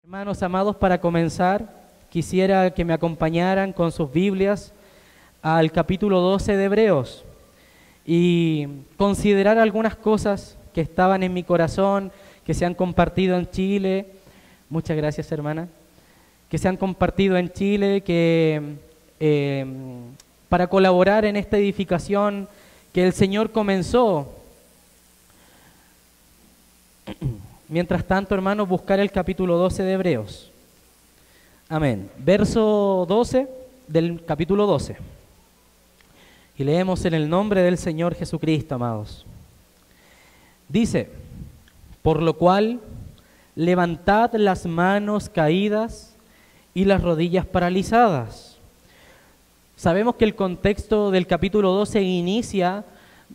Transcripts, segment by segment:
Hermanos amados, para comenzar, quisiera que me acompañaran con sus Biblias al capítulo 12 de Hebreos y considerar algunas cosas que estaban en mi corazón, que se han compartido en Chile. Muchas gracias, hermana. Que se han compartido en Chile, para colaborar en esta edificación que el Señor comenzó. Mientras tanto, hermanos, buscar el capítulo 12 de Hebreos. Amén. Verso 12 del capítulo 12. Y leemos en el nombre del Señor Jesucristo, amados. Dice: por lo cual, levantad las manos caídas y las rodillas paralizadas. Sabemos que el contexto del capítulo 12 inicia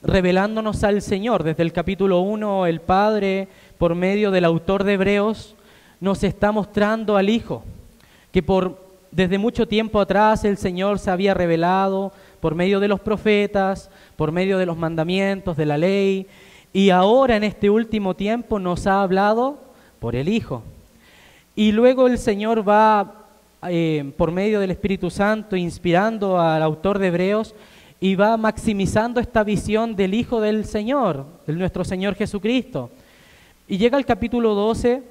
revelándonos al Señor. Desde el capítulo 1, el Padre, por medio del autor de Hebreos, nos está mostrando al Hijo, que desde mucho tiempo atrás el Señor se había revelado por medio de los profetas, por medio de los mandamientos, de la ley, y ahora en este último tiempo nos ha hablado por el Hijo. Y luego el Señor va, por medio del Espíritu Santo, inspirando al autor de Hebreos, y va maximizando esta visión del Hijo del Señor, de nuestro Señor Jesucristo. Y llega el capítulo 12,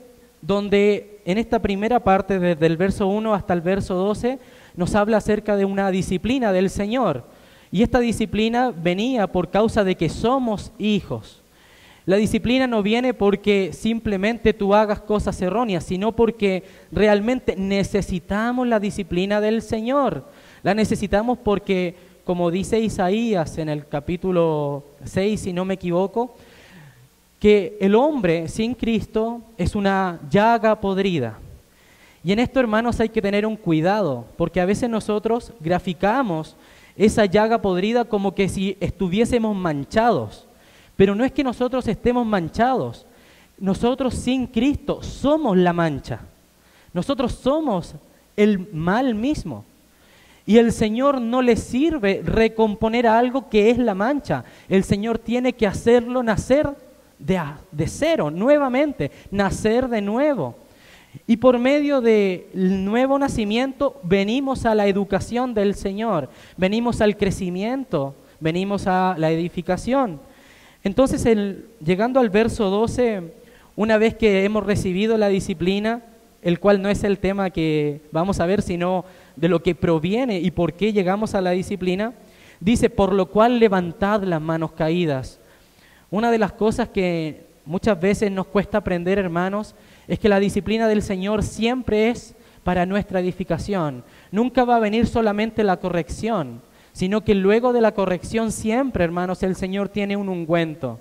donde en esta primera parte, desde el verso 1 hasta el verso 12, nos habla acerca de una disciplina del Señor. Y esta disciplina venía por causa de que somos hijos. La disciplina no viene porque simplemente tú hagas cosas erróneas, sino porque realmente necesitamos la disciplina del Señor. La necesitamos porque, como dice Isaías en el capítulo 6, si no me equivoco, que el hombre sin Cristo es una llaga podrida. Y en esto, hermanos, hay que tener un cuidado, porque a veces nosotros graficamos esa llaga podrida como que si estuviésemos manchados. Pero no es que nosotros estemos manchados. Nosotros sin Cristo somos la mancha. Nosotros somos el mal mismo. Y el Señor no le sirve recomponer algo que es la mancha. El Señor tiene que hacerlo nacer de cero, nuevamente, nacer de nuevo. Y por medio del nuevo nacimiento venimos a la educación del Señor, venimos al crecimiento, venimos a la edificación. Entonces, llegando al verso 12, una vez que hemos recibido la disciplina, el cual no es el tema que vamos a ver, sino de lo que proviene y por qué llegamos a la disciplina, dice: por lo cual levantad las manos caídas. Una de las cosas que muchas veces nos cuesta aprender, hermanos, es que la disciplina del Señor siempre es para nuestra edificación. Nunca va a venir solamente la corrección, sino que luego de la corrección siempre, hermanos, el Señor tiene un ungüento.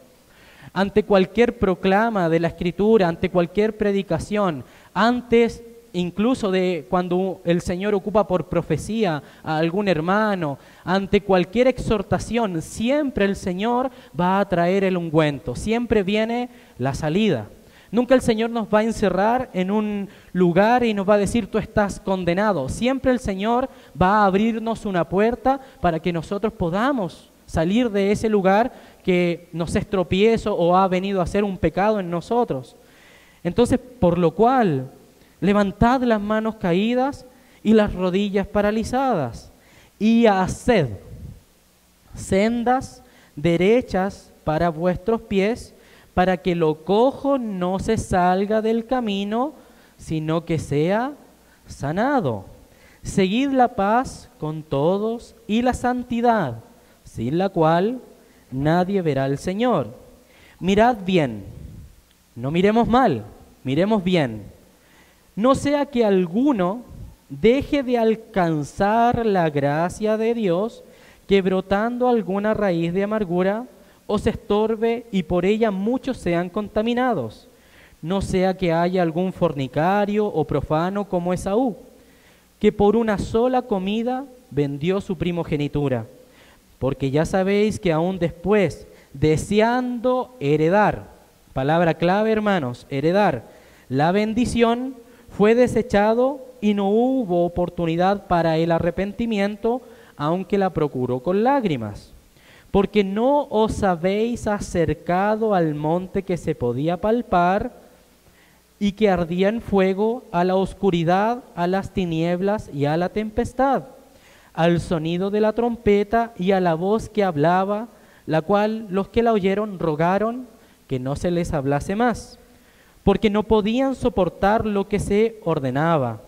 Ante cualquier proclama de la Escritura, ante cualquier predicación, antes incluso de cuando el Señor ocupa por profecía a algún hermano, ante cualquier exhortación, siempre el Señor va a traer el ungüento, siempre viene la salida. Nunca el Señor nos va a encerrar en un lugar y nos va a decir: tú estás condenado. Siempre el Señor va a abrirnos una puerta para que nosotros podamos salir de ese lugar que nos es tropiezo o ha venido a ser un pecado en nosotros. Entonces, por lo cual, levantad las manos caídas y las rodillas paralizadas, y haced sendas derechas para vuestros pies, para que lo cojo no se salga del camino, sino que sea sanado. Seguid la paz con todos y la santidad, sin la cual nadie verá al Señor. Mirad bien, no miremos mal, miremos bien. No sea que alguno deje de alcanzar la gracia de Dios, que brotando alguna raíz de amargura os estorbe y por ella muchos sean contaminados. No sea que haya algún fornicario o profano como Esaú, que por una sola comida vendió su primogenitura. Porque ya sabéis que aún después, deseando heredar, palabra clave, hermanos, heredar la bendición, fue desechado y no hubo oportunidad para el arrepentimiento, aunque la procuró con lágrimas. Porque no os habéis acercado al monte que se podía palpar, y que ardía en fuego, a la oscuridad, a las tinieblas y a la tempestad, al sonido de la trompeta y a la voz que hablaba, la cual los que la oyeron rogaron que no se les hablase más, porque no podían soportar lo que se ordenaba.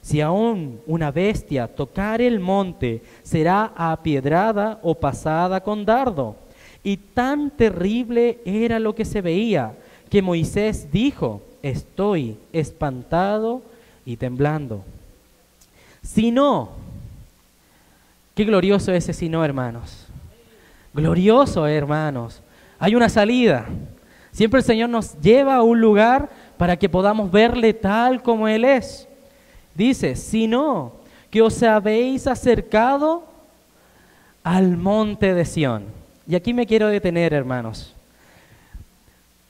Si aún una bestia tocare el monte, será apiedrada o pasada con dardo. Y tan terrible era lo que se veía, que Moisés dijo: estoy espantado y temblando. Si no, qué glorioso ese si no, hermanos. Glorioso, hermanos. Hay una salida. Siempre el Señor nos lleva a un lugar para que podamos verle tal como Él es. Dice, sino que os habéis acercado al monte de Sión. Y aquí me quiero detener, hermanos.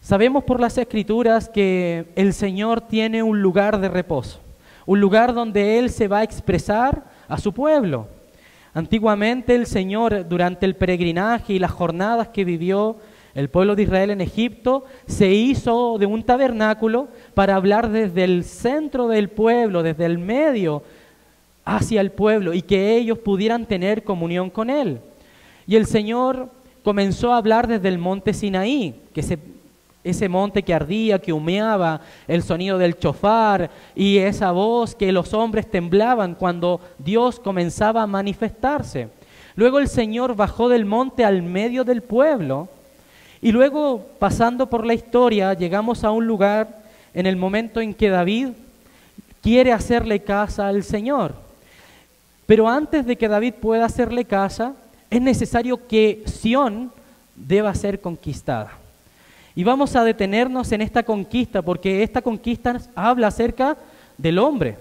Sabemos por las Escrituras que el Señor tiene un lugar de reposo, un lugar donde Él se va a expresar a su pueblo. Antiguamente el Señor, durante el peregrinaje y las jornadas que vivió el pueblo de Israel en Egipto, se hizo de un tabernáculo para hablar desde el centro del pueblo, desde el medio hacia el pueblo, y que ellos pudieran tener comunión con Él. Y el Señor comenzó a hablar desde el monte Sinaí, ese monte que ardía, que humeaba, el sonido del chofar y esa voz que los hombres temblaban cuando Dios comenzaba a manifestarse. Luego el Señor bajó del monte al medio del pueblo. Y luego, pasando por la historia, llegamos a un lugar en el momento en que David quiere hacerle casa al Señor. Pero antes de que David pueda hacerle casa, es necesario que Sión deba ser conquistada. Y vamos a detenernos en esta conquista, porque esta conquista habla acerca del hombre.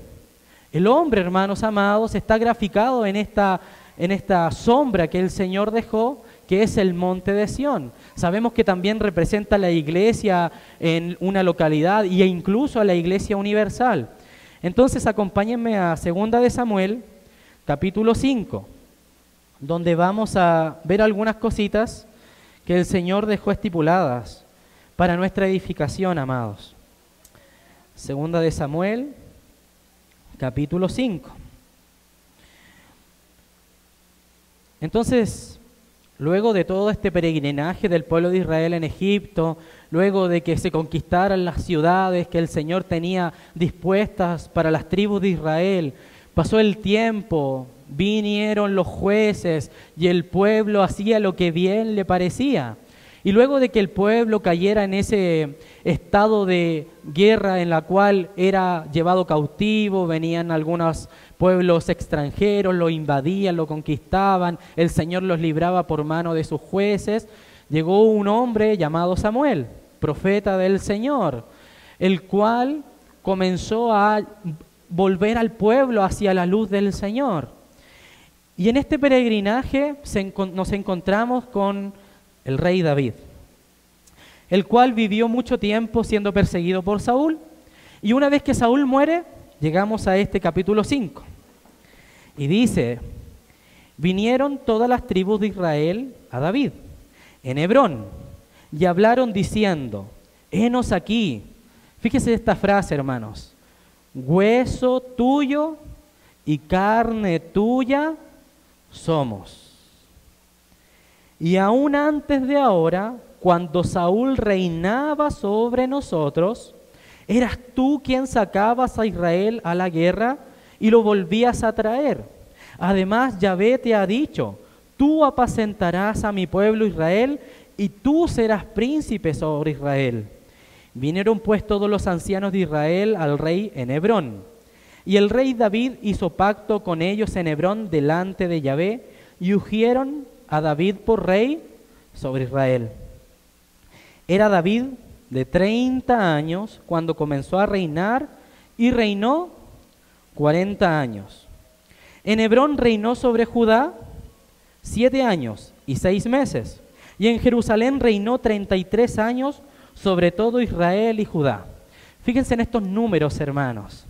El hombre, hermanos amados, está graficado en esta sombra que el Señor dejó, que es el monte de Sión. Sabemos que también representa la iglesia en una localidad e incluso a la iglesia universal. Entonces acompáñenme a 2 de Samuel, capítulo 5, donde vamos a ver algunas cositas que el Señor dejó estipuladas para nuestra edificación, amados. 2 de Samuel, capítulo 5. Entonces, luego de todo este peregrinaje del pueblo de Israel en Egipto, luego de que se conquistaran las ciudades que el Señor tenía dispuestas para las tribus de Israel, pasó el tiempo, vinieron los jueces y el pueblo hacía lo que bien le parecía. Y luego de que el pueblo cayera en ese estado de guerra en la cual era llevado cautivo, venían algunos pueblos extranjeros, lo invadían, lo conquistaban, el Señor los libraba por mano de sus jueces, llegó un hombre llamado Samuel, profeta del Señor, el cual comenzó a volver al pueblo hacia la luz del Señor. Y en este peregrinaje nos encontramos con el rey David, el cual vivió mucho tiempo siendo perseguido por Saúl, y una vez que Saúl muere, llegamos a este capítulo 5, y dice, vinieron todas las tribus de Israel a David, en Hebrón, y hablaron diciendo, henos aquí, fíjese esta frase, hermanos, hueso tuyo y carne tuya somos. Y aún antes de ahora, cuando Saúl reinaba sobre nosotros, eras tú quien sacabas a Israel a la guerra y lo volvías a traer. Además, Yahvé te ha dicho, tú apacentarás a mi pueblo Israel y tú serás príncipe sobre Israel. Vinieron pues todos los ancianos de Israel al rey en Hebrón. Y el rey David hizo pacto con ellos en Hebrón delante de Yahvé y ungieron a David por rey sobre Israel. Era David de 30 años cuando comenzó a reinar y reinó 40 años. En Hebrón reinó sobre Judá 7 años y 6 meses. Y en Jerusalén reinó 33 años sobre todo Israel y Judá. Fíjense en estos números, hermanos.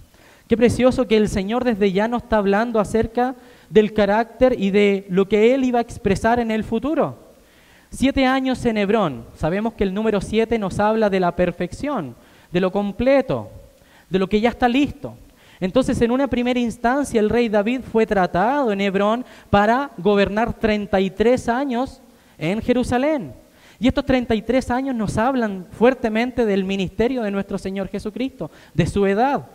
Qué precioso que el Señor desde ya nos está hablando acerca del carácter y de lo que Él iba a expresar en el futuro. 7 años en Hebrón. Sabemos que el número 7 nos habla de la perfección, de lo completo. de lo que ya está listo. Entonces, en una primera instancia, el rey David fue tratado en Hebrón para gobernar 33 años en Jerusalén. Y estos 33 años nos hablan fuertemente del ministerio de nuestro Señor Jesucristo, de su edad.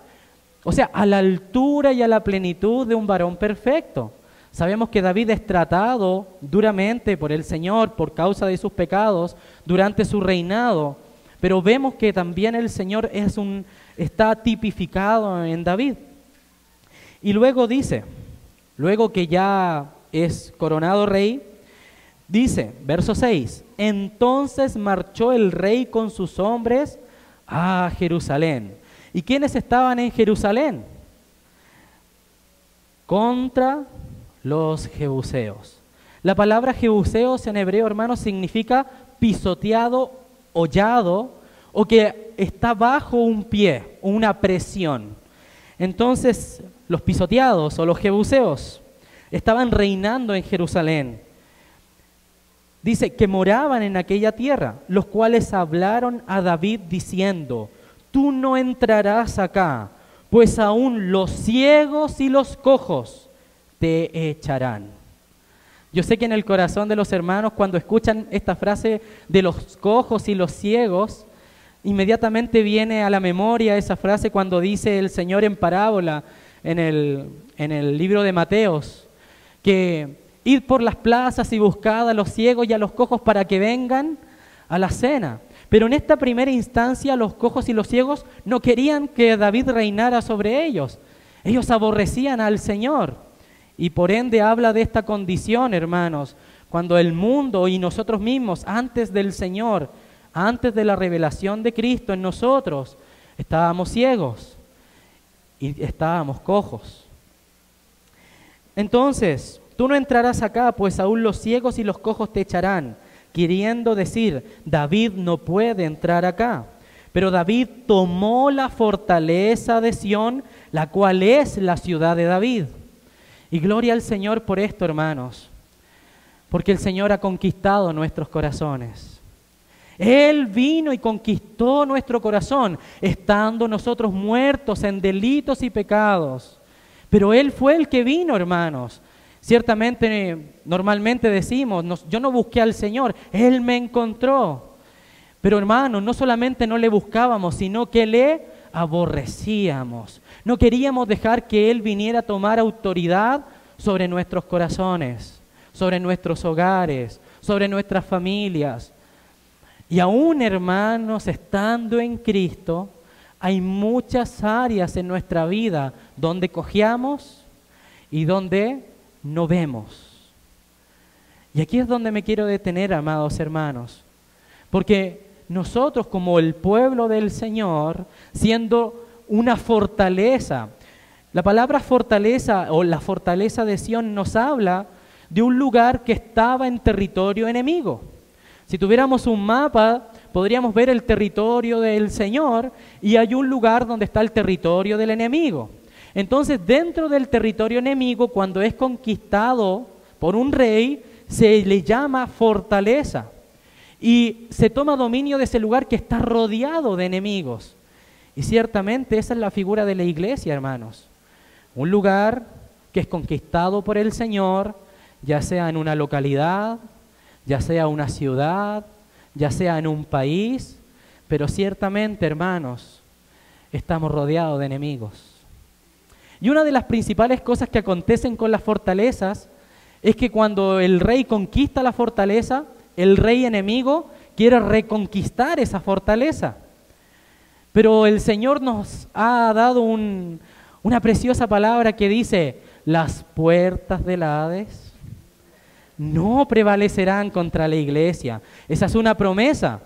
O sea, a la altura y a la plenitud de un varón perfecto. Sabemos que David es tratado duramente por el Señor por causa de sus pecados durante su reinado, pero vemos que también el Señor está tipificado en David. Y luego dice, luego que ya es coronado rey, dice, verso 6, entonces marchó el rey con sus hombres a Jerusalén. ¿Y quiénes estaban en Jerusalén? Contra los jebuseos. La palabra jebuseos en hebreo, hermanos, significa pisoteado, hollado, o que está bajo un pie, una presión. Entonces, los pisoteados o los jebuseos estaban reinando en Jerusalén. Dice que moraban en aquella tierra, los cuales hablaron a David diciendo, tú no entrarás acá, pues aún los ciegos y los cojos te echarán. Yo sé que en el corazón de los hermanos, cuando escuchan esta frase de los cojos y los ciegos, inmediatamente viene a la memoria esa frase cuando dice el Señor en parábola en el libro de Mateos, que id por las plazas y buscad a los ciegos y a los cojos para que vengan a la cena. Pero en esta primera instancia los cojos y los ciegos no querían que David reinara sobre ellos. Ellos aborrecían al Señor. Y por ende habla de esta condición, hermanos, cuando el mundo y nosotros mismos, antes del Señor, antes de la revelación de Cristo en nosotros, estábamos ciegos y estábamos cojos. Entonces, tú no entrarás acá, pues aún los ciegos y los cojos te echarán, queriendo decir, David no puede entrar acá. Pero David tomó la fortaleza de Sión, la cual es la ciudad de David. Y gloria al Señor por esto, hermanos, porque el Señor ha conquistado nuestros corazones. Él vino y conquistó nuestro corazón, estando nosotros muertos en delitos y pecados. Pero Él fue el que vino, hermanos. Ciertamente, normalmente decimos, yo no busqué al Señor, Él me encontró. Pero hermanos, no solamente no le buscábamos, sino que le aborrecíamos. No queríamos dejar que Él viniera a tomar autoridad sobre nuestros corazones, sobre nuestros hogares, sobre nuestras familias. Y aún, hermanos, estando en Cristo, hay muchas áreas en nuestra vida donde cojeamos y donde no vemos. Y aquí es donde me quiero detener, amados hermanos, porque nosotros como el pueblo del Señor, siendo una fortaleza, la palabra fortaleza o la fortaleza de Sión nos habla de un lugar que estaba en territorio enemigo. Si tuviéramos un mapa, podríamos ver el territorio del Señor y hay un lugar donde está el territorio del enemigo. Entonces, dentro del territorio enemigo, cuando es conquistado por un rey, se le llama fortaleza. Y se toma dominio de ese lugar que está rodeado de enemigos. Y ciertamente esa es la figura de la iglesia, hermanos. Un lugar que es conquistado por el Señor, ya sea en una localidad, ya sea una ciudad, ya sea en un país, pero ciertamente, hermanos, estamos rodeados de enemigos. Y una de las principales cosas que acontecen con las fortalezas es que cuando el rey conquista la fortaleza, el rey enemigo quiere reconquistar esa fortaleza. Pero el Señor nos ha dado una preciosa palabra que dice, las puertas del Hades no prevalecerán contra la iglesia. Esa es una promesa,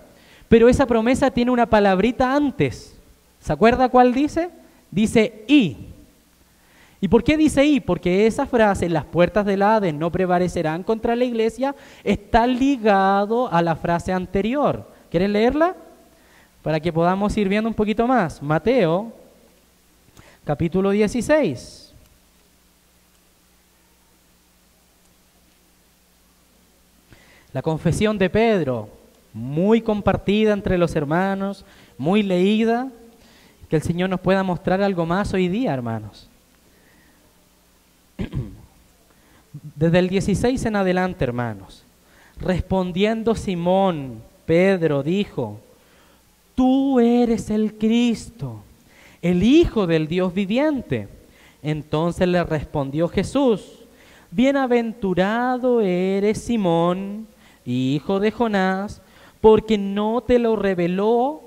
pero esa promesa tiene una palabrita antes. ¿Se acuerda cuál dice? Dice y. ¿Y por qué dice y? Porque esa frase, las puertas del Hades no prevalecerán contra la iglesia, está ligado a la frase anterior. ¿Quieren leerla? Para que podamos ir viendo un poquito más. Mateo, capítulo 16. La confesión de Pedro, muy compartida entre los hermanos, muy leída. que el Señor nos pueda mostrar algo más hoy día, hermanos. Desde el 16 en adelante, hermanos. Respondiendo Simón, Pedro dijo: tú eres el Cristo, el Hijo del Dios viviente. Entonces le respondió Jesús: bienaventurado eres Simón, hijo de Jonás, porque no te lo reveló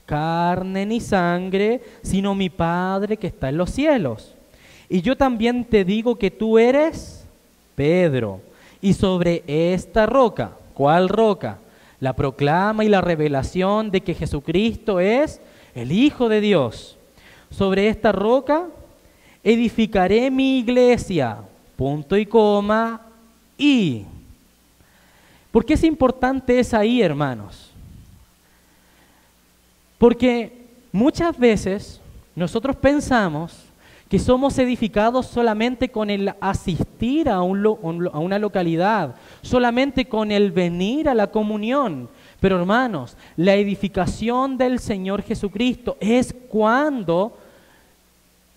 carne ni sangre, sino mi Padre que está en los cielos. Y yo también te digo que tú eres Pedro, y sobre esta roca, ¿cuál roca? La proclama y la revelación de que Jesucristo es el Hijo de Dios. Sobre esta roca edificaré mi iglesia, punto y coma, y... ¿Por qué es importante eso ahí, hermanos? Porque muchas veces nosotros pensamos que somos edificados solamente con el asistir a una localidad, solamente con el venir a la comunión. Pero hermanos, la edificación del Señor Jesucristo es cuando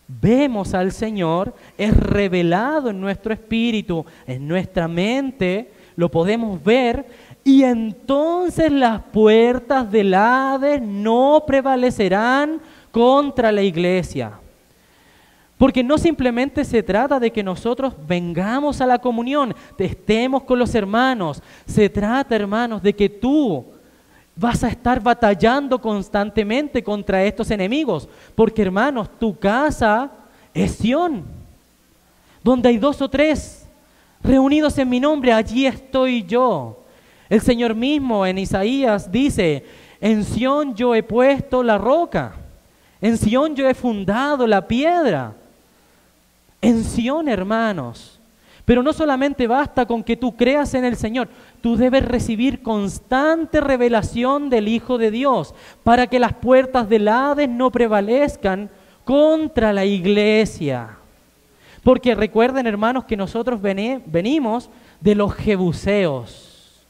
vemos al Señor, es revelado en nuestro espíritu, en nuestra mente, lo podemos ver, y entonces las puertas del Hades no prevalecerán contra la iglesia. Porque no simplemente se trata de que nosotros vengamos a la comunión, estemos con los hermanos. Se trata, hermanos, de que tú vas a estar batallando constantemente contra estos enemigos. Porque, hermanos, tu casa es Sión. Donde hay 2 o 3 reunidos en mi nombre, allí estoy yo. El Señor mismo en Isaías dice: en Sión yo he puesto la roca, en Sión yo he fundado la piedra. En Sión, hermanos. Pero no solamente basta con que tú creas en el Señor, tú debes recibir constante revelación del Hijo de Dios para que las puertas del Hades no prevalezcan contra la iglesia. Porque recuerden, hermanos, que nosotros venimos de los jebuseos.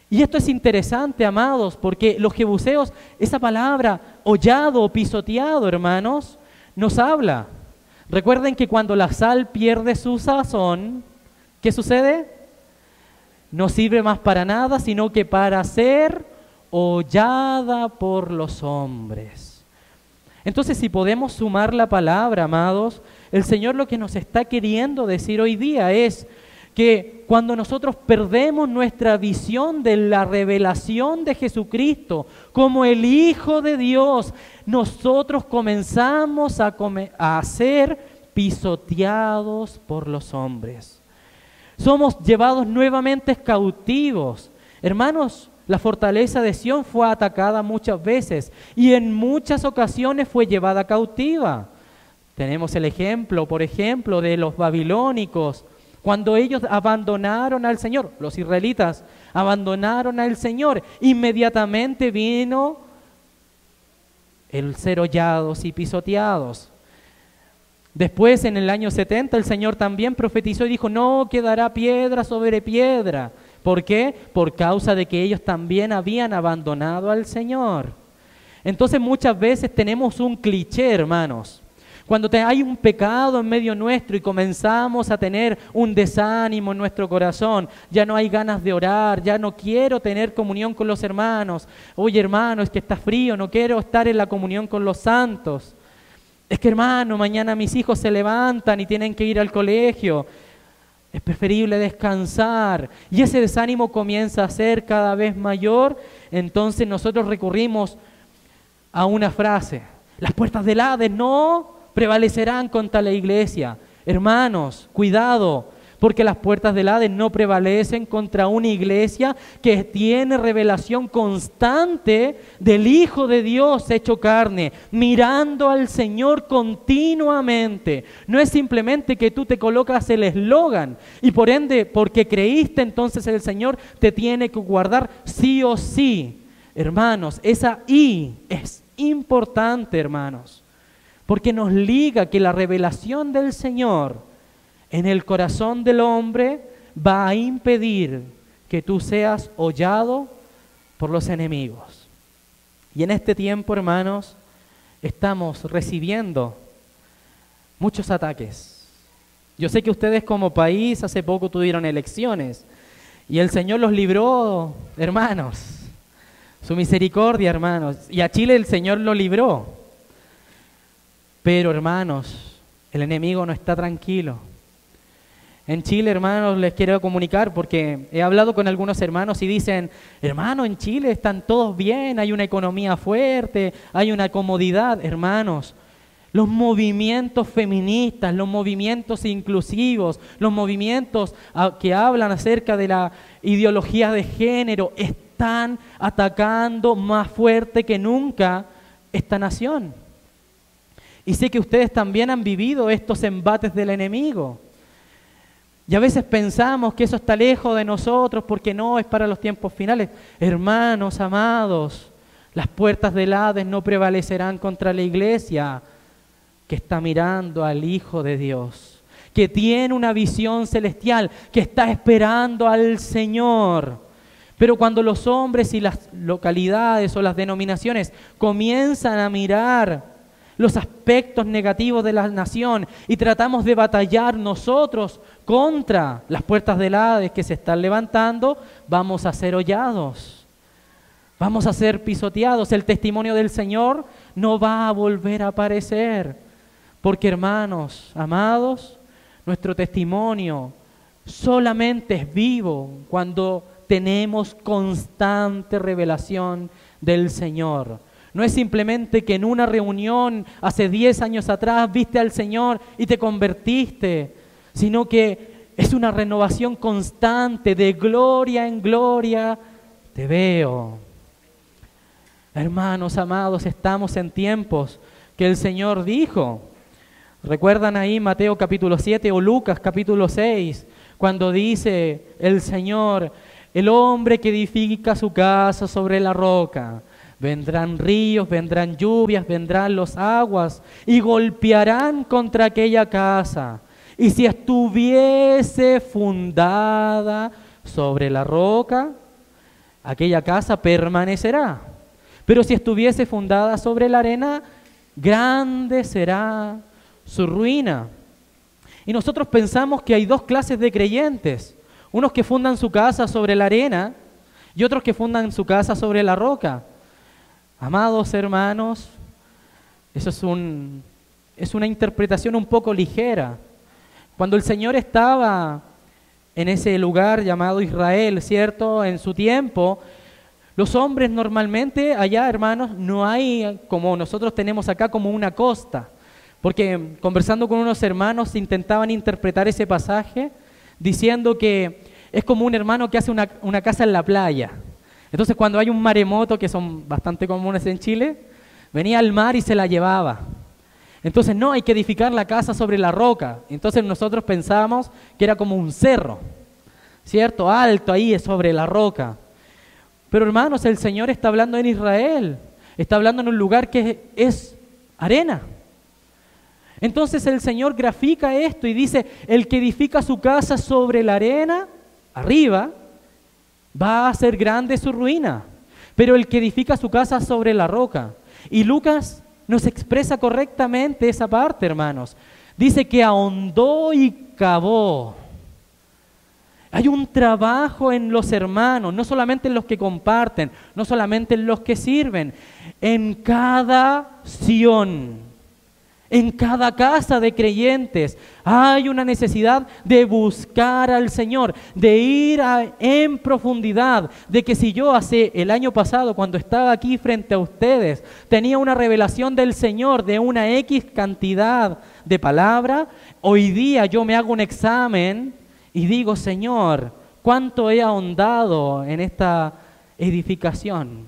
Y esto es interesante, amados, porque los jebuseos, esa palabra hollado o pisoteado, hermanos, nos habla. Recuerden que cuando la sal pierde su sazón, ¿qué sucede? No sirve más para nada, sino que para ser hollada por los hombres. Entonces, si podemos sumar la palabra, amados, el Señor lo que nos está queriendo decir hoy día es que cuando nosotros perdemos nuestra visión de la revelación de Jesucristo como el Hijo de Dios, nosotros comenzamos a ser pisoteados por los hombres. Somos llevados nuevamente cautivos. Hermanos, la fortaleza de Sión fue atacada muchas veces y en muchas ocasiones fue llevada cautiva. Tenemos el ejemplo, por ejemplo, de los babilónicos. Cuando ellos abandonaron al Señor, los israelitas abandonaron al Señor, inmediatamente vino el ser hollados y pisoteados. Después, en el año 70, el Señor también profetizó y dijo: no quedará piedra sobre piedra. ¿Por qué? Por causa de que ellos también habían abandonado al Señor. Entonces muchas veces tenemos un cliché, hermanos. Cuando hay un pecado en medio nuestro y comenzamos a tener un desánimo en nuestro corazón, ya no hay ganas de orar, ya no quiero tener comunión con los hermanos. Oye, hermano, es que está frío, no quiero estar en la comunión con los santos. Es que, hermano, mañana mis hijos se levantan y tienen que ir al colegio. Es preferible descansar. Y ese desánimo comienza a ser cada vez mayor. Entonces nosotros recurrimos a una frase: las puertas del Hades no prevalecerán contra la iglesia. Hermanos, cuidado, porque las puertas del Hades no prevalecen contra una iglesia que tiene revelación constante del Hijo de Dios hecho carne, mirando al Señor continuamente. No es simplemente que tú te colocas el eslogan y por ende, porque creíste, entonces el Señor te tiene que guardar sí o sí. Hermanos, esa I es importante, hermanos. Porque nos liga que la revelación del Señor en el corazón del hombre va a impedir que tú seas hollado por los enemigos. Y en este tiempo, hermanos, estamos recibiendo muchos ataques. Yo sé que ustedes como país hace poco tuvieron elecciones y el Señor los libró, hermanos. Su misericordia, hermanos. Y a Chile el Señor lo libró. Pero, hermanos, el enemigo no está tranquilo. En Chile, hermanos, les quiero comunicar porque he hablado con algunos hermanos y dicen, hermano, en Chile están todos bien, hay una economía fuerte, hay una comodidad. Hermanos, los movimientos feministas, los movimientos inclusivos, los movimientos que hablan acerca de la ideología de género, están atacando más fuerte que nunca esta nación. Y sé que ustedes también han vivido estos embates del enemigo. Y a veces pensamos que eso está lejos de nosotros porque no es para los tiempos finales. Hermanos amados, las puertas del Hades no prevalecerán contra la iglesia que está mirando al Hijo de Dios, que tiene una visión celestial, que está esperando al Señor. Pero cuando los hombres y las localidades o las denominaciones comienzan a mirar los aspectos negativos de la nación y tratamos de batallar nosotros contra las puertas del Hades que se están levantando, vamos a ser hollados, vamos a ser pisoteados. El testimonio del Señor no va a volver a aparecer, porque, hermanos amados, nuestro testimonio solamente es vivo cuando tenemos constante revelación del Señor. No es simplemente que en una reunión hace 10 años atrás viste al Señor y te convertiste, sino que es una renovación constante, de gloria en gloria te veo. Hermanos amados, estamos en tiempos que el Señor dijo. ¿Recuerdan ahí Mateo capítulo 7 o Lucas capítulo 6? Cuando dice el Señor, el hombre que edifica su casa sobre la roca, vendrán ríos, vendrán lluvias, vendrán las aguas y golpearán contra aquella casa. Y si estuviese fundada sobre la roca, aquella casa permanecerá. Pero si estuviese fundada sobre la arena, grande será su ruina. Y nosotros pensamos que hay dos clases de creyentes. Unos que fundan su casa sobre la arena y otros que fundan su casa sobre la roca. Amados hermanos, eso es una interpretación un poco ligera. Cuando el Señor estaba en ese lugar llamado Israel, ¿cierto? En su tiempo, los hombres normalmente allá, hermanos, no hay como nosotros tenemos acá como una costa. Porque conversando con unos hermanos intentaban interpretar ese pasaje diciendo que es como un hermano que hace una casa en la playa. Entonces cuando hay un maremoto, que son bastante comunes en Chile, venía al mar y se la llevaba. Entonces no, hay que edificar la casa sobre la roca. Entonces nosotros pensábamos que era como un cerro, ¿cierto? Alto ahí sobre la roca. Pero hermanos, el Señor está hablando en Israel, está hablando en un lugar que es arena. Entonces el Señor grafica esto y dice, el que edifica su casa sobre la arena, arriba, va a hacer grande su ruina, pero el que edifica su casa sobre la roca. Y Lucas nos expresa correctamente esa parte, hermanos. Dice que ahondó y cavó. Hay un trabajo en los hermanos, no solamente en los que comparten, no solamente en los que sirven, en cada Sión. En cada casa de creyentes hay una necesidad de buscar al Señor, de ir en profundidad, de que si yo el año pasado cuando estaba aquí frente a ustedes tenía una revelación del Señor de una X cantidad de palabra, hoy día yo me hago un examen y digo, Señor, ¿cuánto he ahondado en esta edificación?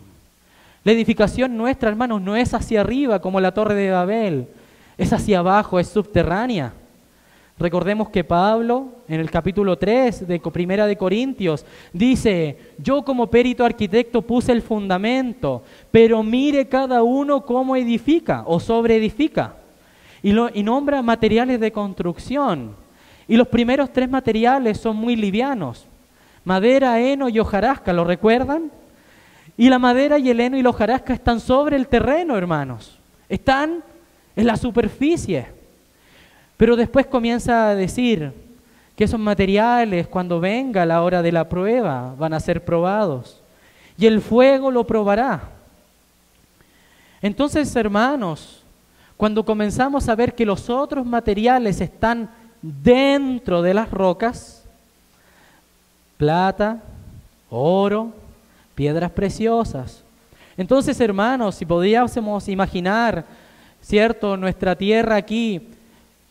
La edificación nuestra, hermanos, no es hacia arriba como la Torre de Babel. Es hacia abajo, es subterránea. Recordemos que Pablo, en el capítulo 3 de Primera de Corintios, dice, yo como perito arquitecto puse el fundamento, pero mire cada uno cómo edifica o sobreedifica. Y nombra materiales de construcción. Y los primeros 3 materiales son muy livianos. Madera, heno y hojarasca, ¿lo recuerdan? Y la madera y el heno y la hojarasca están sobre el terreno, hermanos. Están en la superficie. Pero después comienza a decir que esos materiales, cuando venga la hora de la prueba, van a ser probados. Y el fuego lo probará. Entonces, hermanos, cuando comenzamos a ver que los otros materiales están dentro de las rocas, plata, oro, piedras preciosas. Entonces, hermanos, si podíamos imaginar, ¿cierto?, nuestra tierra aquí,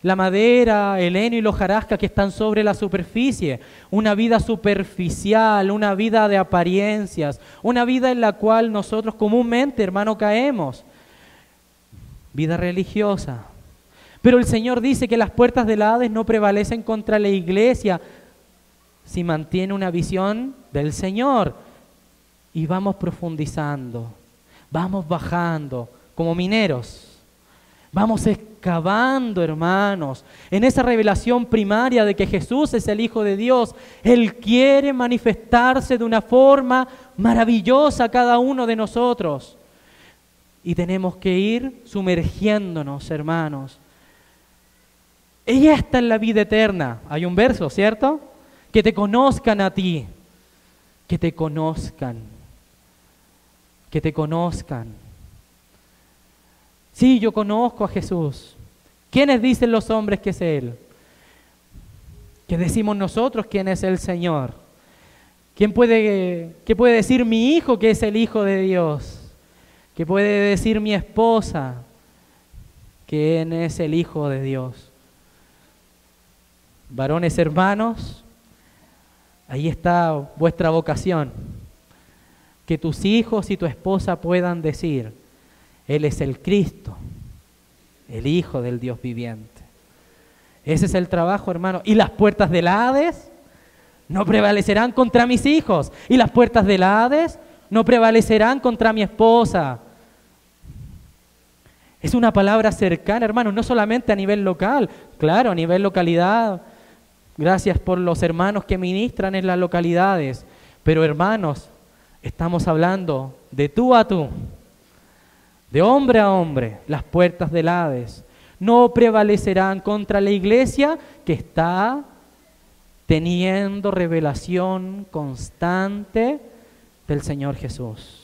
la madera, el heno y la hojarasca que están sobre la superficie, una vida superficial, una vida de apariencias, una vida en la cual nosotros comúnmente, hermano, caemos, vida religiosa. Pero el Señor dice que las puertas del Hades no prevalecen contra la iglesia si mantiene una visión del Señor. Y vamos profundizando, vamos bajando como mineros. Vamos excavando, hermanos, en esa revelación primaria de que Jesús es el Hijo de Dios. Él quiere manifestarse de una forma maravillosa a cada uno de nosotros. Y tenemos que ir sumergiéndonos, hermanos. Y esta es la vida eterna. Hay un verso, ¿cierto? Que te conozcan a ti. Que te conozcan. Que te conozcan. Sí, yo conozco a Jesús. ¿Quiénes dicen los hombres que es Él? ¿Qué decimos nosotros quién es el Señor? ¿Qué puede decir mi hijo que es el Hijo de Dios? ¿Qué puede decir mi esposa quién es el Hijo de Dios? Varones hermanos, ahí está vuestra vocación. Que tus hijos y tu esposa puedan decir: Él es el Cristo, el Hijo del Dios viviente. Ese es el trabajo, hermano. Y las puertas del Hades no prevalecerán contra mis hijos. Y las puertas del Hades no prevalecerán contra mi esposa. Es una palabra cercana, hermano, no solamente a nivel local, claro, a nivel localidad. Gracias por los hermanos que ministran en las localidades. Pero, hermanos, estamos hablando de tú a tú. De hombre a hombre, las puertas del Hades no prevalecerán contra la iglesia que está teniendo revelación constante del Señor Jesús.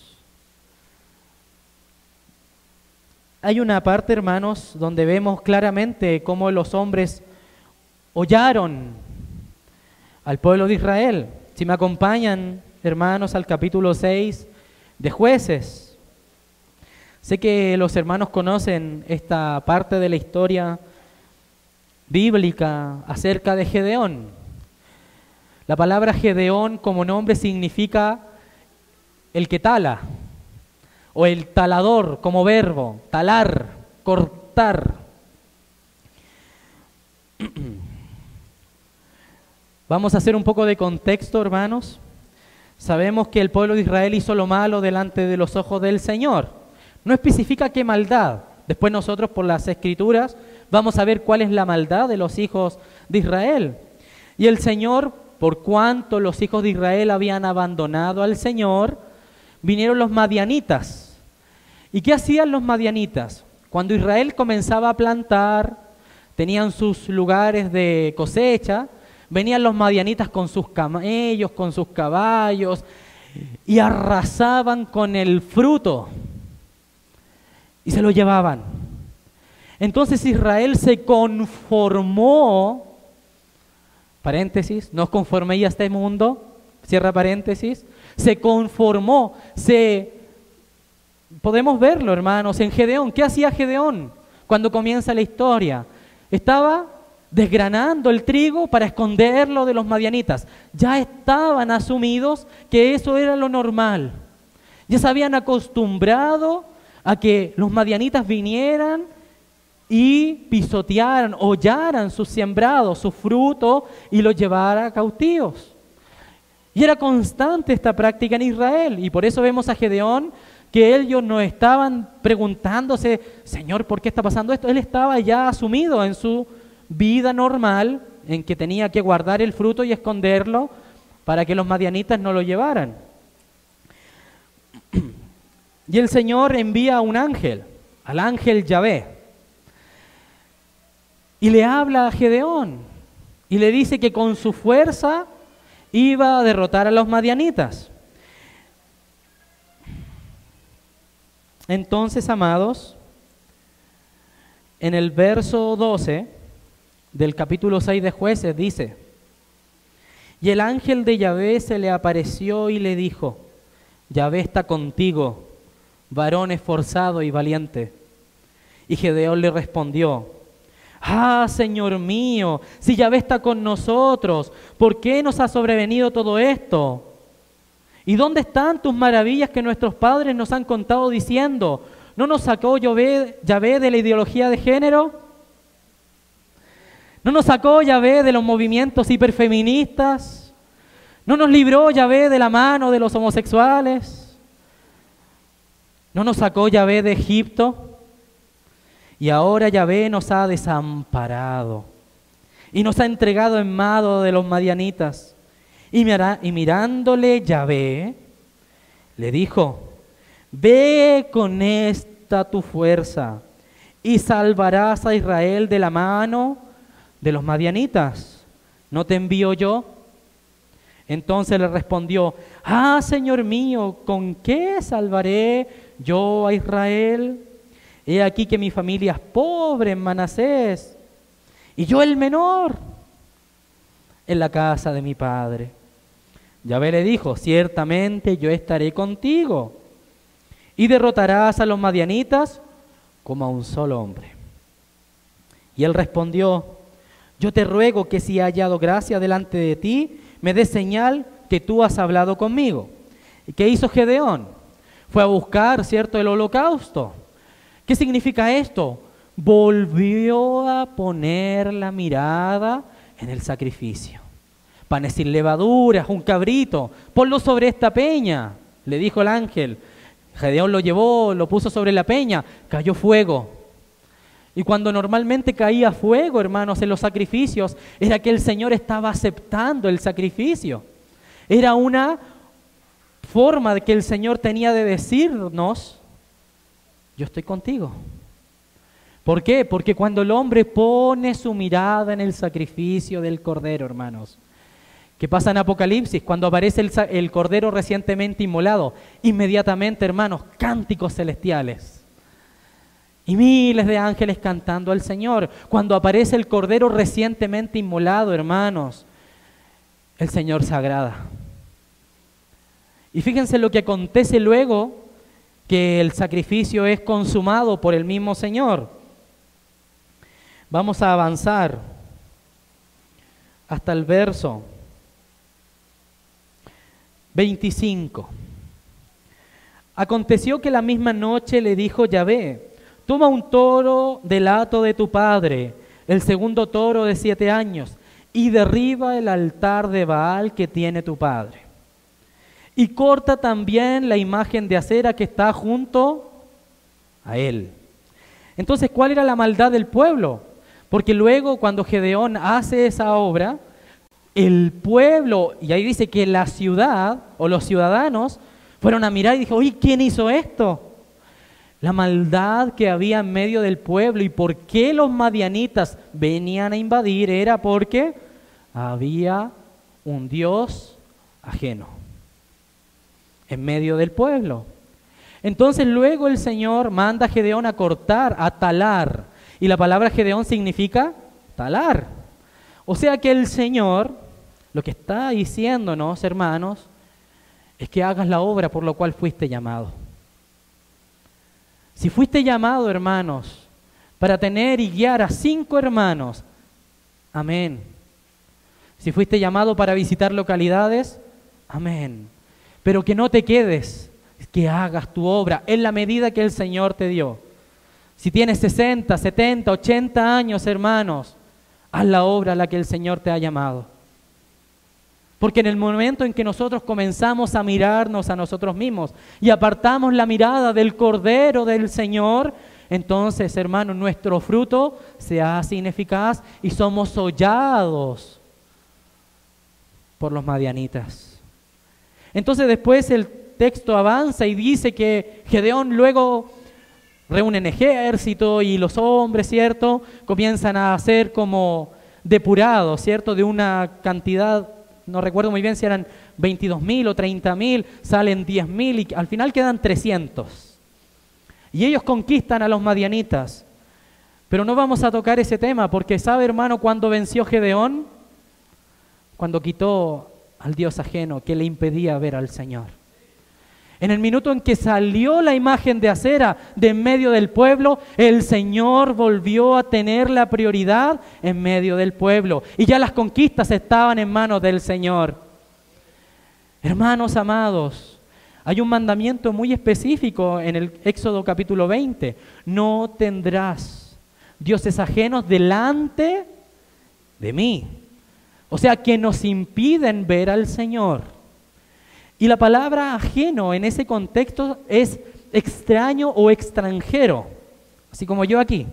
Hay una parte, hermanos, donde vemos claramente cómo los hombres hollaron al pueblo de Israel. Si me acompañan, hermanos, al capítulo 6 de Jueces. Sé que los hermanos conocen esta parte de la historia bíblica acerca de Gedeón. La palabra Gedeón como nombre significa el que tala, o el talador como verbo, talar, cortar. Vamos a hacer un poco de contexto, hermanos. Sabemos que el pueblo de Israel hizo lo malo delante de los ojos del Señor. No especifica qué maldad. Después nosotros por las Escrituras vamos a ver cuál es la maldad de los hijos de Israel. Y el Señor, por cuanto los hijos de Israel habían abandonado al Señor, vinieron los madianitas. ¿Y qué hacían los madianitas? Cuando Israel comenzaba a plantar, tenían sus lugares de cosecha, venían los madianitas con sus camellos, con sus caballos, y arrasaban con el fruto. Y se lo llevaban. Entonces Israel se conformó, paréntesis, no os conforméis a este mundo, cierra paréntesis, se conformó, podemos verlo, hermanos, en Gedeón. ¿Qué hacía Gedeón cuando comienza la historia? Estaba desgranando el trigo para esconderlo de los madianitas. Ya estaban asumidos que eso era lo normal. Ya se habían acostumbrado a que los madianitas vinieran y pisotearan, hollaran sus sembrados, su fruto, y los llevaran cautivos. Y era constante esta práctica en Israel, y por eso vemos a Gedeón, que ellos no estaban preguntándose: Señor, ¿por qué está pasando esto? Él estaba ya asumido en su vida normal, en que tenía que guardar el fruto y esconderlo para que los madianitas no lo llevaran. Y el Señor envía a un ángel al ángel Yahvé. Y le habla a Gedeón y le dice que con su fuerza iba a derrotar a los madianitas. Entonces, amados, en el verso 12 del capítulo 6 de Jueces dice: y el ángel de Yahvé se le apareció y le dijo: Yahvé está contigo, varón esforzado y valiente. Y Gedeón le respondió: ah, Señor mío, si Yahvé está con nosotros, ¿por qué nos ha sobrevenido todo esto? ¿Y dónde están tus maravillas que nuestros padres nos han contado diciendo: ¿no nos sacó Yahvé de la ideología de género? ¿No nos sacó Yahvé de los movimientos hiperfeministas? ¿No nos libró Yahvé de la mano de los homosexuales? ¿No nos sacó Yahvé de Egipto? Y ahora Yahvé nos ha desamparado y nos ha entregado en mano de los madianitas. Y mirándole Yahvé, le dijo: ve con esta tu fuerza y salvarás a Israel de la mano de los madianitas. ¿No te envío yo? Entonces le respondió: ah, Señor mío, ¿con qué salvaré yo a Israel? He aquí que mi familia es pobre en Manasés, y yo el menor en la casa de mi padre. Yahvé le dijo: ciertamente yo estaré contigo, y derrotarás a los madianitas como a un solo hombre. Y él respondió: yo te ruego que si he hallado gracia delante de ti, me des señal que tú has hablado conmigo. ¿Y qué hizo Gedeón? Fue a buscar, ¿cierto?, el holocausto. ¿Qué significa esto? Volvió a poner la mirada en el sacrificio. Panes sin levaduras, un cabrito, ponlo sobre esta peña, le dijo el ángel. Gedeón lo llevó, lo puso sobre la peña, cayó fuego. Y cuando normalmente caía fuego, hermanos, en los sacrificios, era que el Señor estaba aceptando el sacrificio. Era una forma de que el Señor tenía de decirnos: yo estoy contigo. ¿Por qué? Porque cuando el hombre pone su mirada en el sacrificio del Cordero, hermanos, ¿qué pasa en Apocalipsis? Cuando aparece el Cordero recientemente inmolado, inmediatamente, hermanos, cánticos celestiales. Y miles de ángeles cantando al Señor. Cuando aparece el Cordero recientemente inmolado, hermanos, el Señor se agrada. Y fíjense lo que acontece luego que el sacrificio es consumado por el mismo Señor. Vamos a avanzar hasta el verso 25. Aconteció que la misma noche le dijo Yahvé: toma un toro del hato de tu padre, el segundo toro de 7 años, y derriba el altar de Baal que tiene tu padre. Y corta también la imagen de acera que está junto a él. Entonces, ¿cuál era la maldad del pueblo? Porque luego, cuando Gedeón hace esa obra, el pueblo, y ahí dice que la ciudad o los ciudadanos fueron a mirar y dijo: oye, ¿quién hizo esto? La maldad que había en medio del pueblo y por qué los madianitas venían a invadir era porque había un Dios ajeno en medio del pueblo. Entonces luego el Señor manda a Gedeón a cortar, a talar, y la palabra Gedeón significa talar. O sea que el Señor lo que está diciéndonos, hermanos, es que hagas la obra por la cual fuiste llamado. Si fuiste llamado, hermanos, para tener y guiar a 5 hermanos, amén. Si fuiste llamado para visitar localidades, amén. Pero que no te quedes, que hagas tu obra en la medida que el Señor te dio. Si tienes 60, 70, 80 años, hermanos, haz la obra a la que el Señor te ha llamado. Porque en el momento en que nosotros comenzamos a mirarnos a nosotros mismos y apartamos la mirada del Cordero del Señor, entonces, hermanos, nuestro fruto se hace ineficaz y somos hollados por los madianitas. Entonces después el texto avanza y dice que Gedeón luego reúnen ejército y los hombres, ¿cierto?, comienzan a ser como depurados, ¿cierto?, de una cantidad, no recuerdo muy bien si eran 22.000 o 30.000, salen 10.000 y al final quedan 300. Y ellos conquistan a los madianitas. Pero no vamos a tocar ese tema porque, ¿sabe, hermano, cuándo venció Gedeón? Cuando quitó al Dios ajeno que le impedía ver al Señor. En el minuto en que salió la imagen de acera de en medio del pueblo, el Señor volvió a tener la prioridad en medio del pueblo. Y ya las conquistas estaban en manos del Señor. Hermanos amados, hay un mandamiento muy específico en el Éxodo capítulo 20. No tendrás dioses ajenos delante de mí. O sea, que nos impiden ver al Señor. Y la palabra ajeno en ese contexto es extraño o extranjero, así como yo aquí.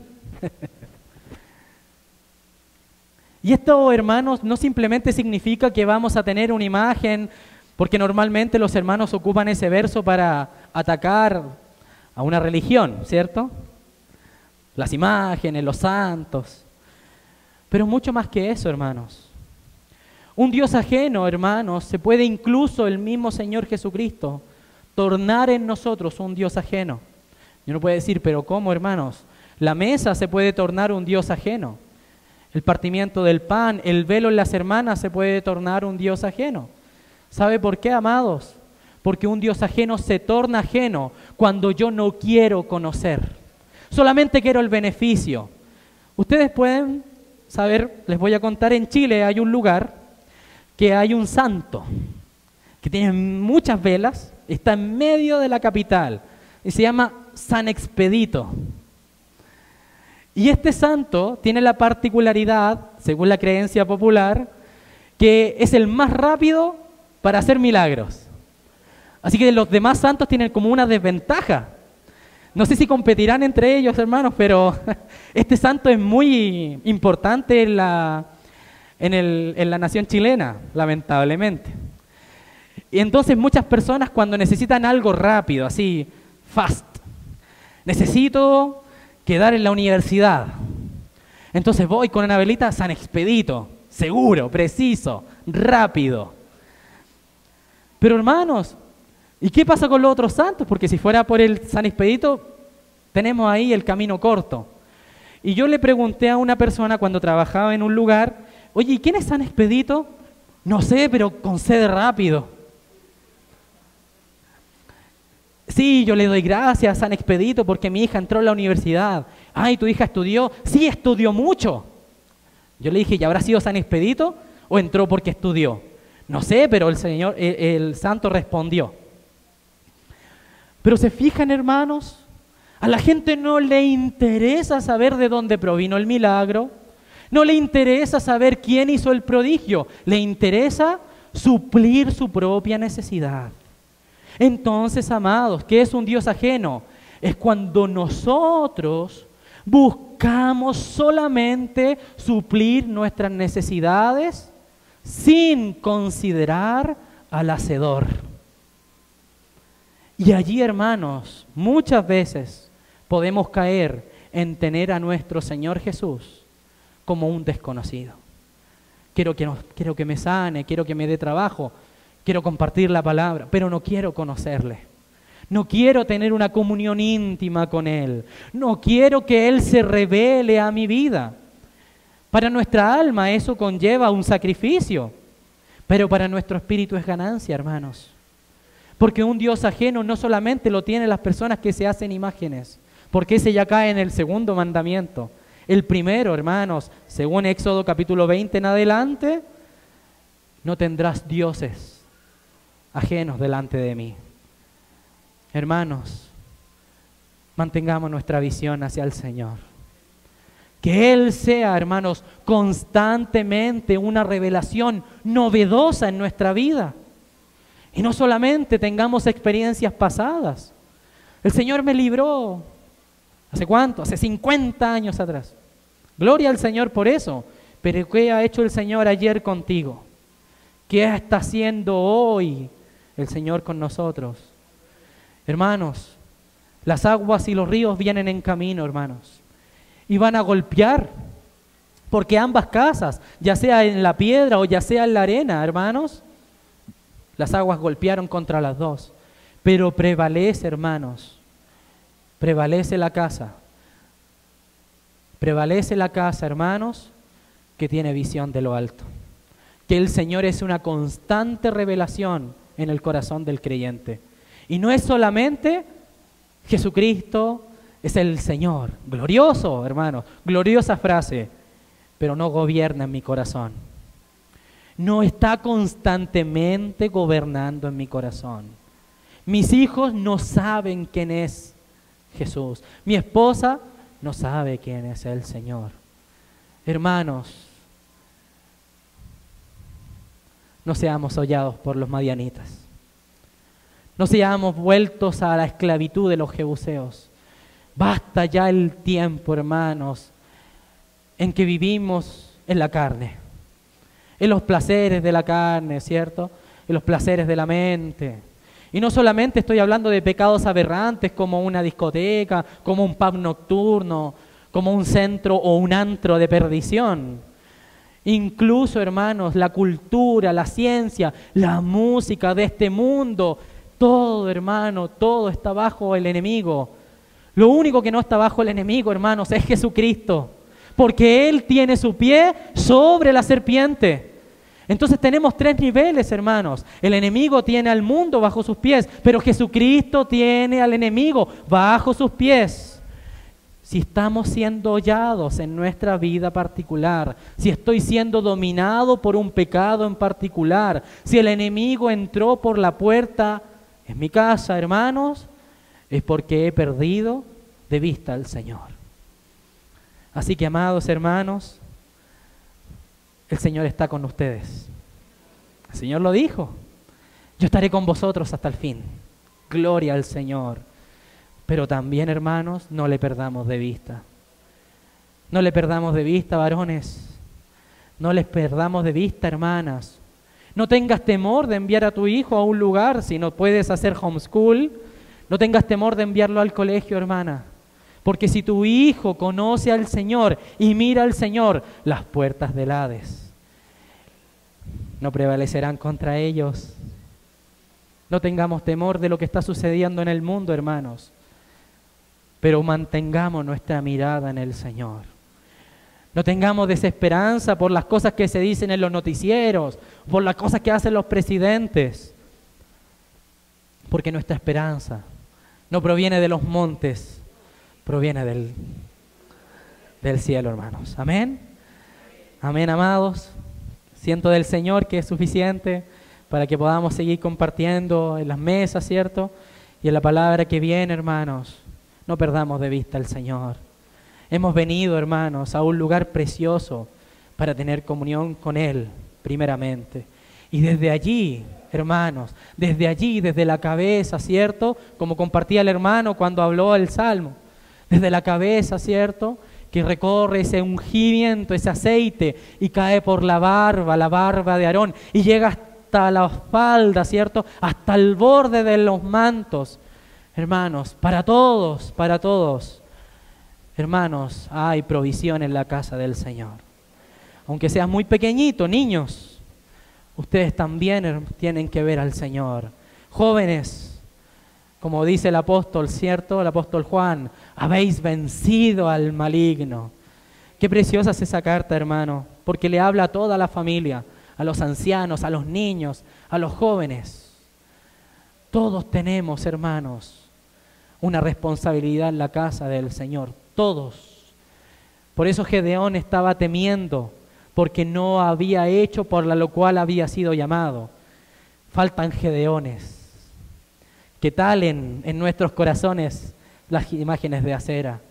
Y esto, hermanos, no simplemente significa que vamos a tener una imagen, porque normalmente los hermanos ocupan ese verso para atacar a una religión, ¿cierto? Las imágenes, los santos. Pero mucho más que eso, hermanos. Un Dios ajeno, hermanos, se puede incluso el mismo Señor Jesucristo tornar en nosotros un Dios ajeno. Y uno puede decir, pero ¿cómo, hermanos? La mesa se puede tornar un Dios ajeno. El partimiento del pan, el velo en las hermanas se puede tornar un Dios ajeno. ¿Sabe por qué, amados? Porque un Dios ajeno se torna ajeno cuando yo no quiero conocer. Solamente quiero el beneficio. Ustedes pueden saber, les voy a contar, en Chile hay un lugar que hay un santo que tiene muchas velas, está en medio de la capital y se llama San Expedito. Y este santo tiene la particularidad, según la creencia popular, que es el más rápido para hacer milagros. Así que los demás santos tienen como una desventaja. No sé si competirán entre ellos, hermanos, pero este santo es muy importante en la nación chilena, lamentablemente. Y entonces muchas personas cuando necesitan algo rápido, así, fast, necesito quedar en la universidad. Entonces voy con una velita San Expedito, seguro, preciso, rápido. Pero hermanos, ¿y qué pasa con los otros santos? Porque si fuera por el San Expedito, tenemos ahí el camino corto. Y yo le pregunté a una persona cuando trabajaba en un lugar, oye, ¿y quién es San Expedito? No sé, pero concede rápido. Sí, yo le doy gracias a San Expedito porque mi hija entró a la universidad. Ay, ¿tu hija estudió? Sí, estudió mucho. Yo le dije, ¿y habrá sido San Expedito o entró porque estudió? No sé, pero el santo respondió. Pero se fijan, hermanos, a la gente no le interesa saber de dónde provino el milagro, no le interesa saber quién hizo el prodigio, le interesa suplir su propia necesidad. Entonces, amados, ¿qué es un Dios ajeno? Es cuando nosotros buscamos solamente suplir nuestras necesidades sin considerar al hacedor. Y allí, hermanos, muchas veces podemos caer en tener a nuestro Señor Jesús como un desconocido. Quiero que me sane, quiero que me dé trabajo, quiero compartir la palabra, pero no quiero conocerle. No quiero tener una comunión íntima con Él. No quiero que Él se revele a mi vida. Para nuestra alma eso conlleva un sacrificio, pero para nuestro espíritu es ganancia, hermanos. Porque un Dios ajeno no solamente lo tienen las personas que se hacen imágenes, porque ese ya cae en el segundo mandamiento. El primero, hermanos, según Éxodo capítulo 20 en adelante, no tendrás dioses ajenos delante de mí. Hermanos, mantengamos nuestra visión hacia el Señor. Que Él sea, hermanos, constantemente una revelación novedosa en nuestra vida. Y no solamente tengamos experiencias pasadas. El Señor me libró, ¿hace cuánto? Hace 50 años atrás. Gloria al Señor por eso. Pero ¿qué ha hecho el Señor ayer contigo? ¿Qué está haciendo hoy el Señor con nosotros? Hermanos, Las aguas y los ríos vienen en camino, hermanos, y van a golpear, porque ambas casas, ya sea en la piedra o ya sea en la arena, hermanos, las aguas golpearon contra las dos. Pero prevalece, hermanos, prevalece la casa, hermanos, que tiene visión de lo alto. Que el Señor es una constante revelación en el corazón del creyente. Y no es solamente Jesucristo es el Señor. Glorioso, hermanos, gloriosa frase, pero no gobierna en mi corazón. No está constantemente gobernando en mi corazón. Mis hijos no saben quién es Jesús. Mi esposa no sabe quién es el Señor. Hermanos, no seamos hollados por los madianitas. No seamos vueltos a la esclavitud de los jebuseos. Basta ya el tiempo, hermanos, en que vivimos en la carne, en los placeres de la carne, ¿cierto? En los placeres de la mente. Y no solamente estoy hablando de pecados aberrantes como una discoteca, como un pub nocturno, como un centro o un antro de perdición. Incluso, hermanos, la cultura, la ciencia, la música de este mundo, todo, hermano, todo está bajo el enemigo. Lo único que no está bajo el enemigo, hermanos, es Jesucristo, porque Él tiene su pie sobre la serpiente. Entonces tenemos tres niveles, hermanos. El enemigo tiene al mundo bajo sus pies, pero Jesucristo tiene al enemigo bajo sus pies. Si estamos siendo hollados en nuestra vida particular, si estoy siendo dominado por un pecado en particular, si el enemigo entró por la puerta en mi casa, hermanos, es porque he perdido de vista al Señor. Así que, amados hermanos, el Señor está con ustedes. El Señor lo dijo. Yo estaré con vosotros hasta el fin. Gloria al Señor. Pero también, hermanos, no le perdamos de vista. No le perdamos de vista, varones. No les perdamos de vista, hermanas. No tengas temor de enviar a tu hijo a un lugar si no puedes hacer homeschool. No tengas temor de enviarlo al colegio, hermana. Porque si tu hijo conoce al Señor y mira al Señor, las puertas del Hades no prevalecerán contra ellos. No tengamos temor de lo que está sucediendo en el mundo, hermanos, pero mantengamos nuestra mirada en el Señor. No tengamos desesperanza por las cosas que se dicen en los noticieros, por las cosas que hacen los presidentes, porque nuestra esperanza no proviene de los montes, proviene del cielo, hermanos. Amén. Amén, amados. Siento del Señor que es suficiente para que podamos seguir compartiendo en las mesas, ¿cierto? Y en la palabra que viene, hermanos. No perdamos de vista al Señor. Hemos venido, hermanos, a un lugar precioso para tener comunión con Él, primeramente. Y desde allí, hermanos, desde allí, desde la cabeza, ¿cierto? Como compartía el hermano cuando habló el Salmo. Desde la cabeza, ¿cierto?, que recorre ese ungimiento, ese aceite, y cae por la barba de Aarón, y llega hasta la falda, ¿cierto?, hasta el borde de los mantos. Hermanos, para todos, hermanos, hay provisión en la casa del Señor. Aunque seas muy pequeñito, niños, ustedes también tienen que ver al Señor. Jóvenes, como dice el apóstol, ¿cierto? El apóstol Juan, habéis vencido al maligno. Qué preciosa es esa carta, hermano, porque le habla a toda la familia, a los ancianos, a los niños, a los jóvenes. Todos tenemos, hermanos, una responsabilidad en la casa del Señor, todos. Por eso Gedeón estaba temiendo, porque no había hecho por lo cual había sido llamado. Faltan Gedeones que talen en nuestros corazones las imágenes de acera.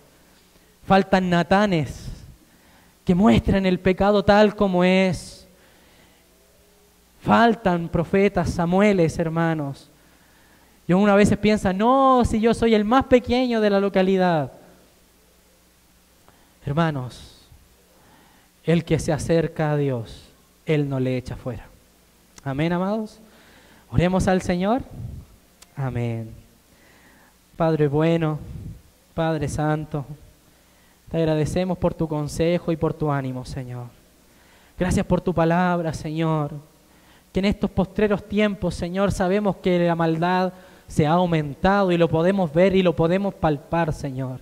Faltan Natanes que muestren el pecado tal como es. Faltan profetas Samueles, hermanos. Y uno a veces piensa, no, si yo soy el más pequeño de la localidad. Hermanos, el que se acerca a Dios, Él no le echa fuera. Amén, amados. Oremos al Señor. Amén. Padre bueno, Padre santo, te agradecemos por tu consejo y por tu ánimo, Señor. Gracias por tu palabra, Señor, que en estos postreros tiempos, Señor, sabemos que la maldad se ha aumentado y lo podemos ver y lo podemos palpar, Señor.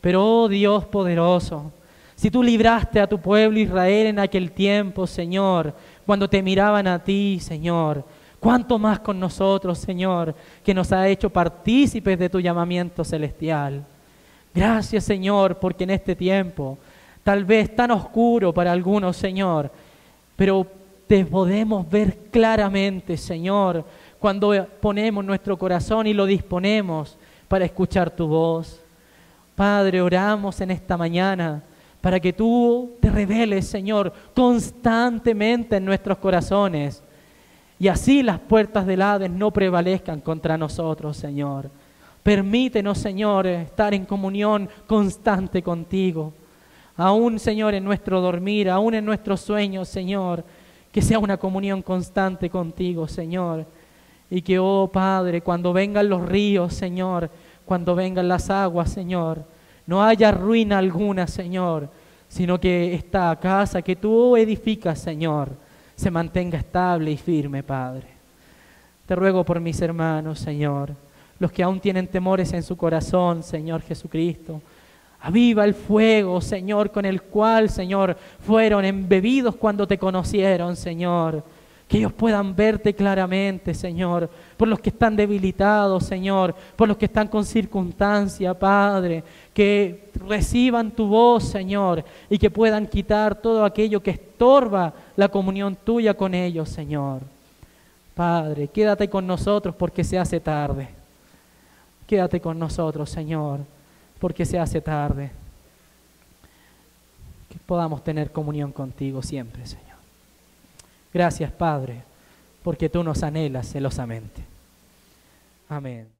Pero, oh Dios poderoso, si tú libraste a tu pueblo Israel en aquel tiempo, Señor, cuando te miraban a ti, Señor, ¿cuánto más con nosotros, Señor, que nos ha hecho partícipes de tu llamamiento celestial? Gracias, Señor, porque en este tiempo, tal vez tan oscuro para algunos, Señor, pero te podemos ver claramente, Señor, cuando ponemos nuestro corazón y lo disponemos para escuchar tu voz. Padre, oramos en esta mañana para que tú te reveles, Señor, constantemente en nuestros corazones y así las puertas del Hades no prevalezcan contra nosotros, Señor. Permítenos, Señor, estar en comunión constante contigo. Aún, Señor, en nuestro dormir, aún en nuestros sueños, Señor, que sea una comunión constante contigo, Señor. Y que, oh Padre, cuando vengan los ríos, Señor, cuando vengan las aguas, Señor, no haya ruina alguna, Señor, sino que esta casa que tú edificas, Señor, se mantenga estable y firme, Padre. Te ruego por mis hermanos, Señor, los que aún tienen temores en su corazón, Señor Jesucristo. Aviva el fuego, Señor, con el cual, Señor, fueron embebidos cuando te conocieron, Señor. Que ellos puedan verte claramente, Señor, por los que están debilitados, Señor, por los que están con circunstancia, Padre, que reciban tu voz, Señor, y que puedan quitar todo aquello que estorba la comunión tuya con ellos, Señor. Padre, quédate con nosotros porque se hace tarde. Quédate con nosotros, Señor, porque se hace tarde. Que podamos tener comunión contigo siempre, Señor. Gracias, Padre, porque tú nos anhelas celosamente. Amén.